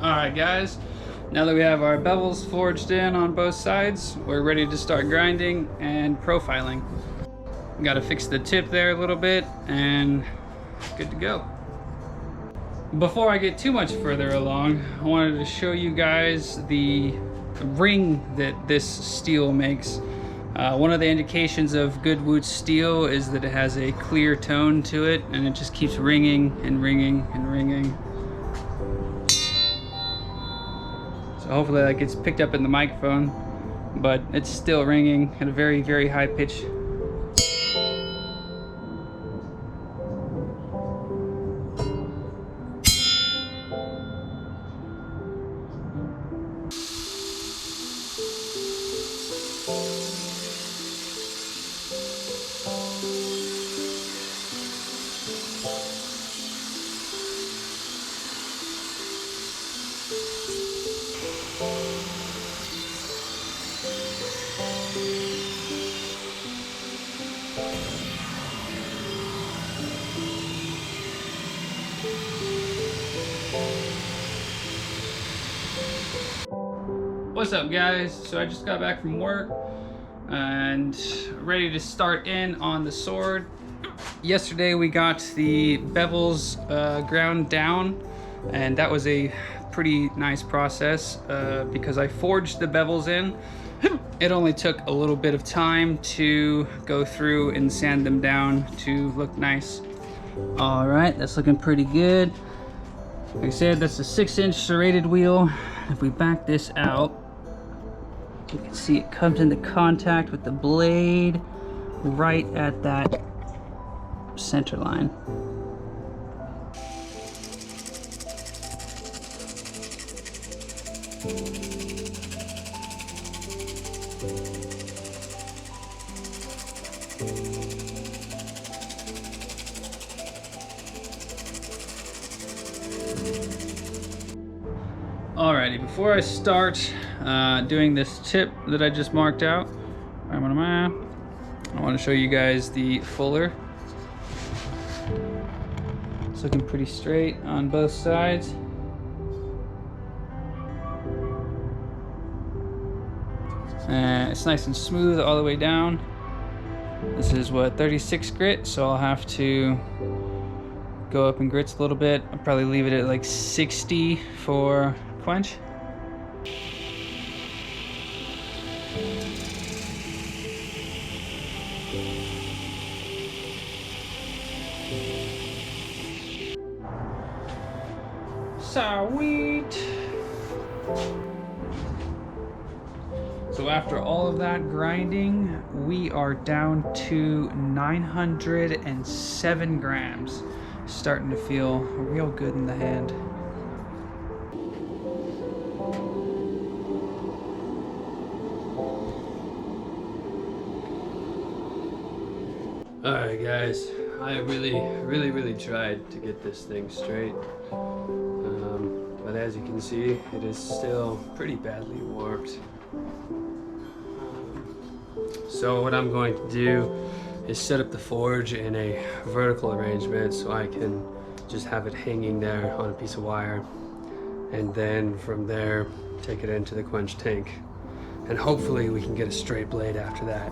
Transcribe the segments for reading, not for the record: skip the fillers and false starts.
Alright guys, now that we have our bevels forged in on both sides, we're ready to start grinding and profiling. Got to fix the tip there a little bit and good to go. Before I get too much further along, I wanted to show you guys the ring that this steel makes. One of the indications of good Wootz steel is that it has a clear tone to it, and it just keeps ringing and ringing and ringing. So hopefully that gets picked up in the microphone, but it's still ringing at a very, very high pitch. What's up guys? So I just got back from work and ready to start in on the sword. Yesterday we got the bevels ground down, and that was a pretty nice process because I forged the bevels in. It only took a little bit of time to go through and sand them down to look nice. All right, that's looking pretty good. Like I said, that's a 6-inch serrated wheel. If we back this out, you can see it comes into contact with the blade right at that center line. Alrighty, before I start doing this tip that I just marked out, I want to show you guys the fuller. It's looking pretty straight on both sides. And it's nice and smooth all the way down. This is what, 36 grit, so I'll have to go up in grits a little bit. I'll probably leave it at like 60 for Quench. Sweet. So after all of that grinding, we are down to 907 grams. Starting to feel real good in the hand. Alright guys, I really tried to get this thing straight, but as you can see, it is still pretty badly warped. So what I'm going to do is set up the forge in a vertical arrangement so I can just have it hanging there on a piece of wire, and then from there take it into the quench tank, and hopefully we can get a straight blade after that.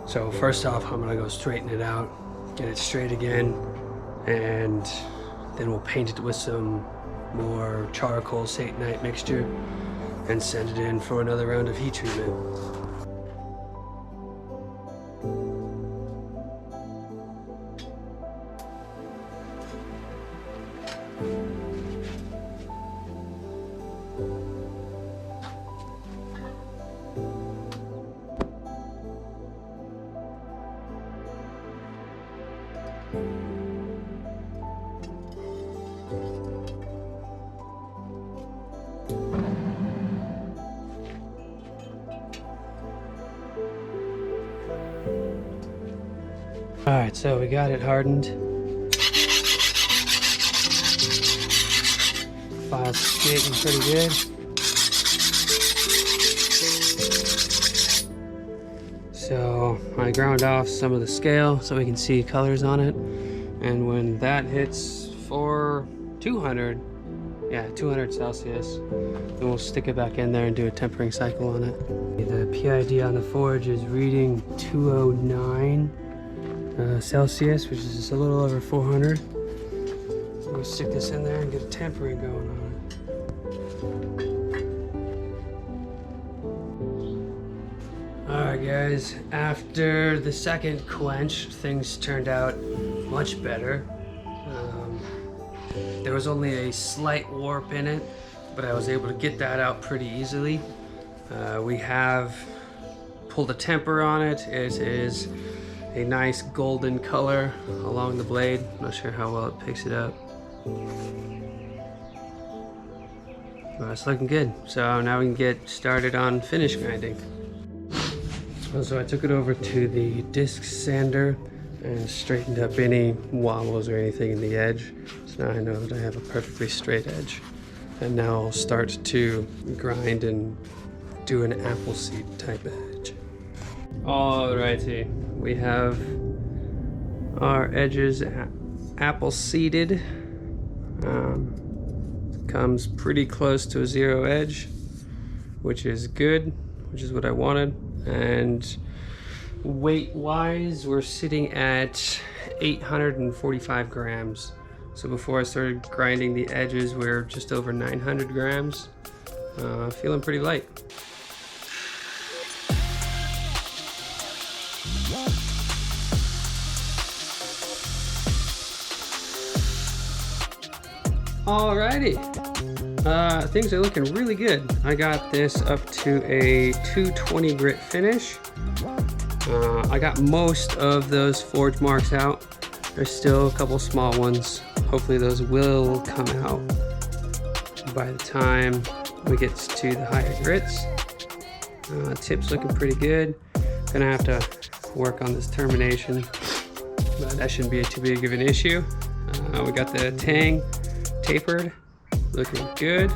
So first off, I'm gonna go straighten it out, get it straight again, and then we'll paint it with some more charcoal satinite mixture and send it in for another round of heat treatment. Alright, so we got it hardened. File's skating pretty good. So I ground off some of the scale so we can see colors on it. And when that hits for 200, Yeah, 200 Celsius. Then we'll stick it back in there and do a tempering cycle on it. The PID on the forge is reading 209 Celsius, which is just a little over 400. We'll stick this in there and get tempering going on it. Alright guys, after the second quench, things turned out much better. There was only a slight warp in it, but I was able to get that out pretty easily. We have pulled a temper on it. It is a nice golden color along the blade. I'm not sure how well it picks it up. But it's looking good. So now we can get started on finish grinding. So I took it over to the disc sander and straightened up any wobbles or anything in the edge. So now I know that I have a perfectly straight edge. And now I'll start to grind and do an apple seed type edge. Alrighty, we have our edges apple seeded. Comes pretty close to a zero edge, which is good, which is what I wanted. And weight wise, we're sitting at 845 grams. So before I started grinding the edges, we're just over 900 grams. Feeling pretty light. Alrighty, things are looking really good. I got this up to a 220 grit finish. I got most of those forge marks out. There's still a couple small ones. Hopefully those will come out by the time we get to the higher grits. Tip's looking pretty good. Gonna have to work on this termination, but that shouldn't be too big of an issue. We got the tang tapered, looking good.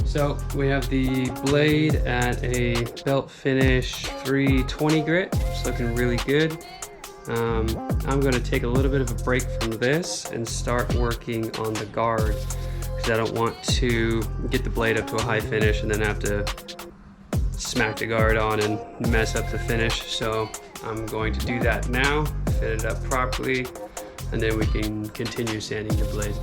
So we have the blade at a belt finish 320 grit. It's looking really good. I'm going to take a little bit of a break from this and start working on the guard, because I don't want to get the blade up to a high finish and then have to smack the guard on and mess up the finish. So I'm going to do that now, fit it up properly, and then we can continue sanding the blade.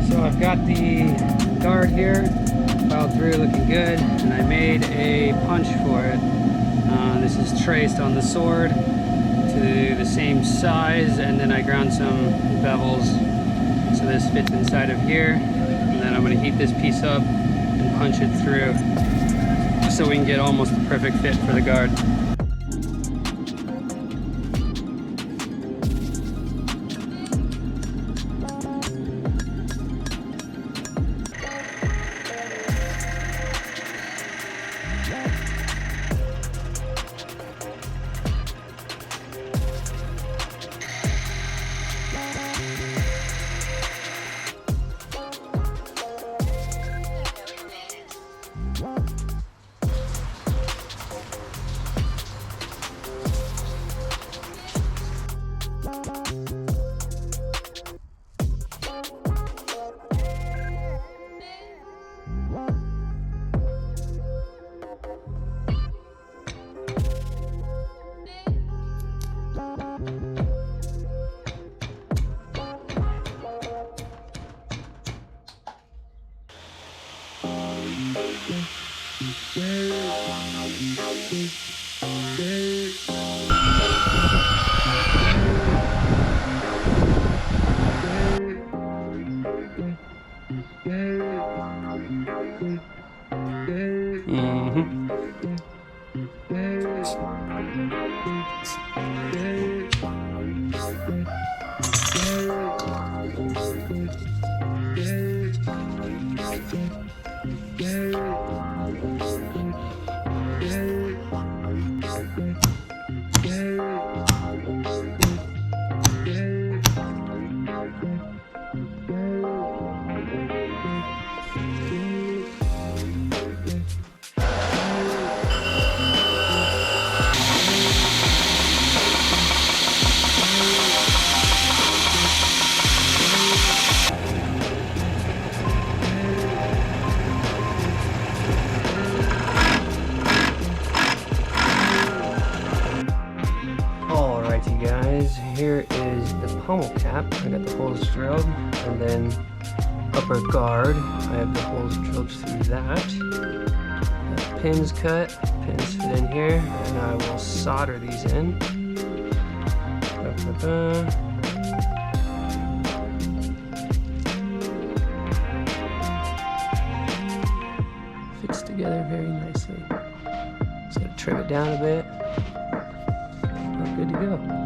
So I've got the guard here filed through, looking good, and I made a punch for it. This is traced on the sword to the same size, and then I ground some bevels so this fits inside of here, and then I'm going to heat this piece up and punch it through so we can get almost the perfect fit for the guard. Alright you guys, here is the pommel cap. I got the holes drilled, and then upper guard, I have the holes drilled through that. Got pins cut, pins fit in here, and I will solder these in. Fits together very nicely. Just gotta trim it down a bit. We're good to go.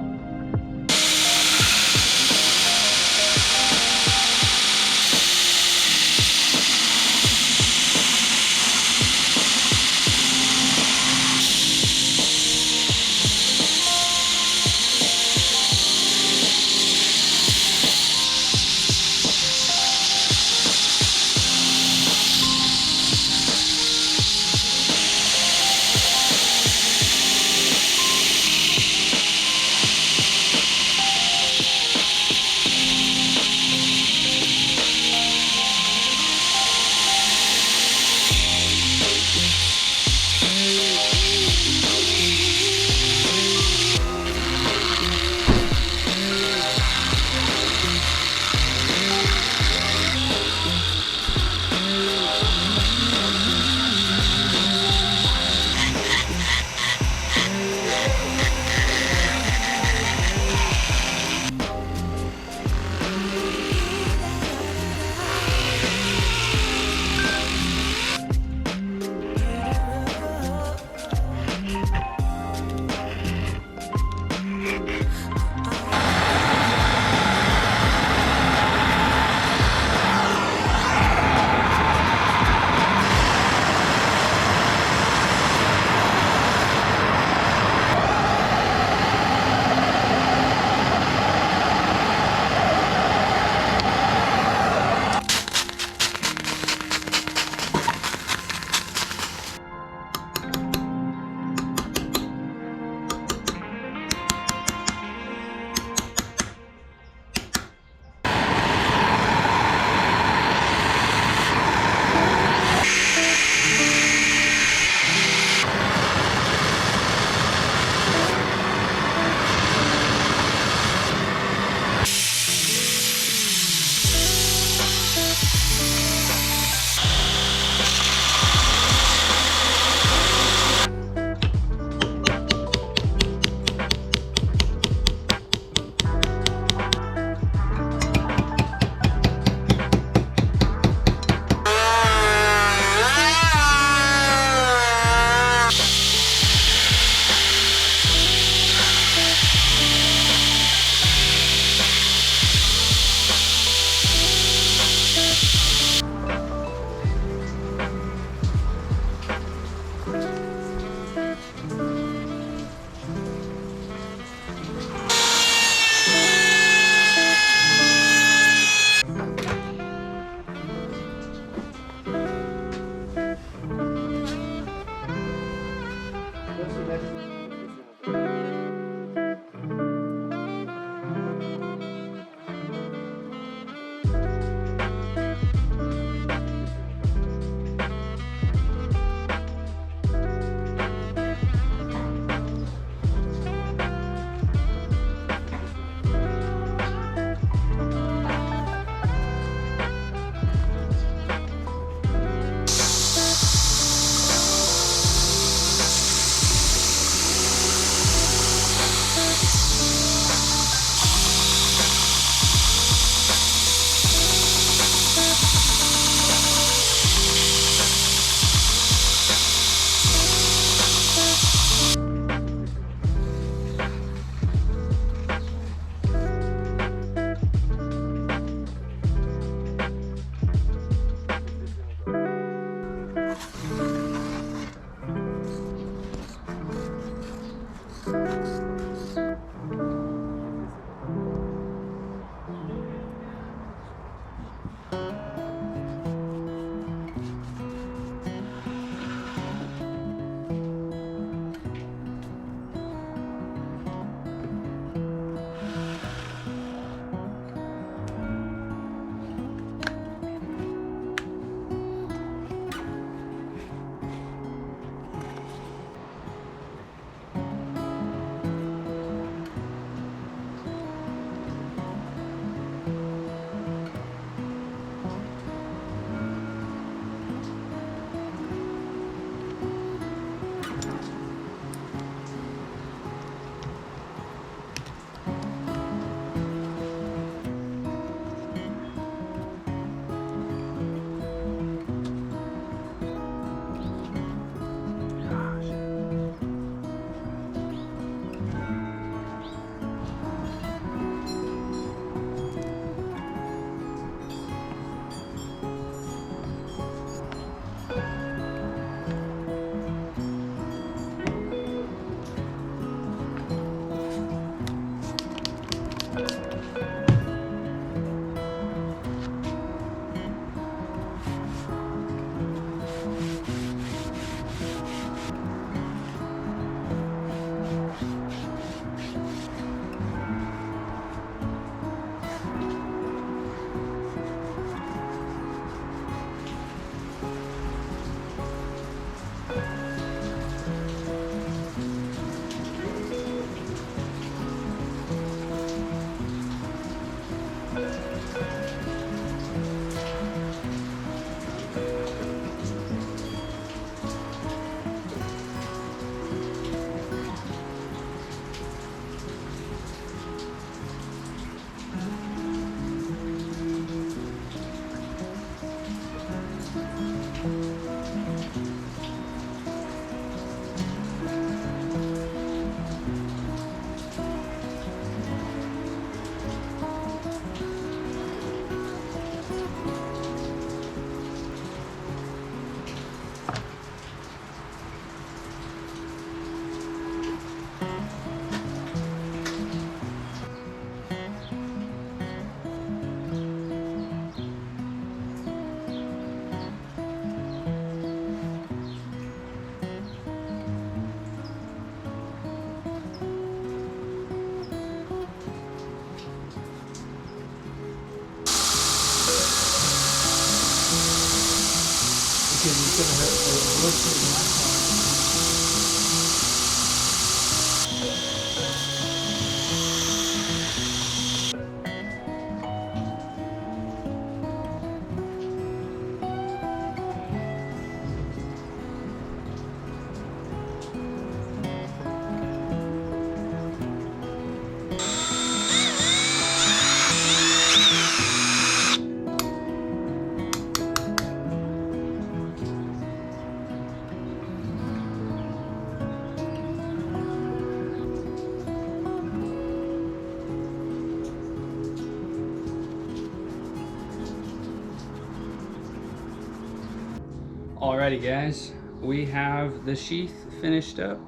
Alrighty guys, we have the sheath finished up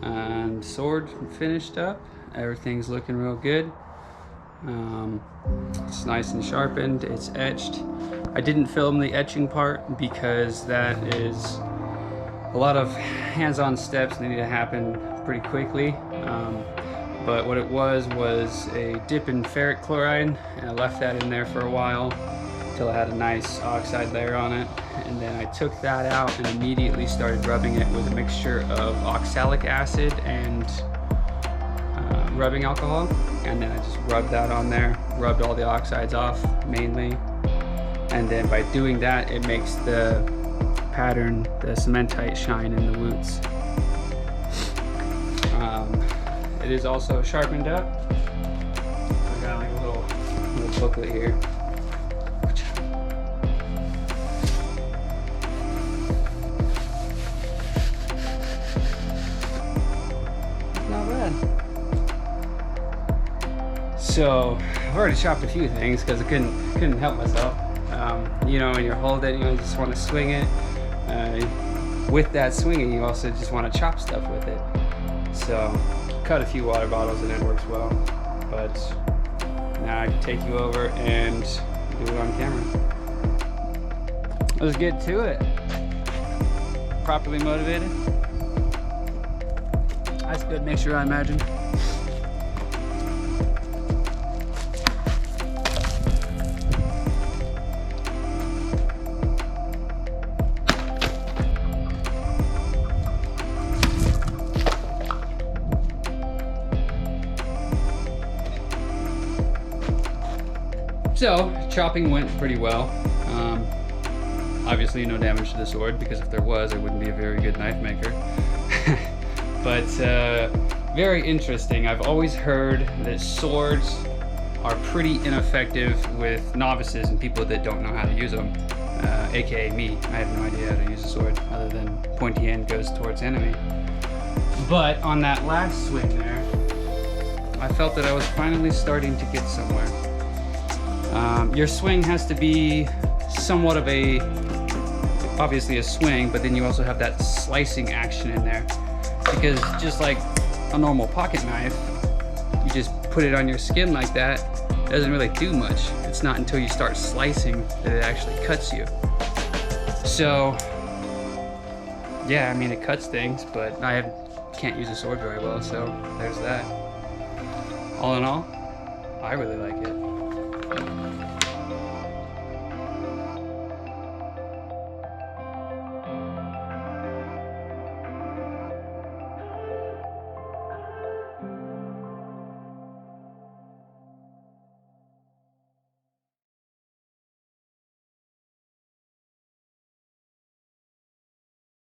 and sword finished up. Everything's looking real good. It's nice and sharpened, it's etched. I didn't film the etching part because that is a lot of hands-on steps that need to happen pretty quickly. But what it was a dip in ferric chloride, and I left that in there for a while until I had a nice oxide layer on it. And then I took that out and immediately started rubbing it with a mixture of oxalic acid and rubbing alcohol. And then I just rubbed that on there, rubbed all the oxides off mainly. And then by doing that, it makes the pattern, the cementite, shine in the Wootz. It is also sharpened up. I got like a little booklet here. Not bad. So I've already chopped a few things because I couldn't help myself. You know, when you're holding, you just want to swing it. With that swinging, you also just want to chop stuff with it. So cut a few water bottles and it works well. But now I can take you over and do it on camera. Let's get to it. Properly motivated. That's a good mixture, I imagine. So, chopping went pretty well. Obviously no damage to the sword, because if there was, I wouldn't be a very good knife maker. But very interesting. I've always heard that swords are pretty ineffective with novices and people that don't know how to use them, aka me. I have no idea how to use a sword other than pointy end goes towards enemy. But on that last swing there, I felt that I was finally starting to get somewhere. Your swing has to be somewhat of obviously a swing, but then you also have that slicing action in there. Because just like a normal pocket knife, you just put it on your skin like that, it doesn't really do much. It's not until you start slicing that it actually cuts you. So, yeah, I mean, it cuts things, but I can't use a sword very well, so there's that. All in all, I really like it.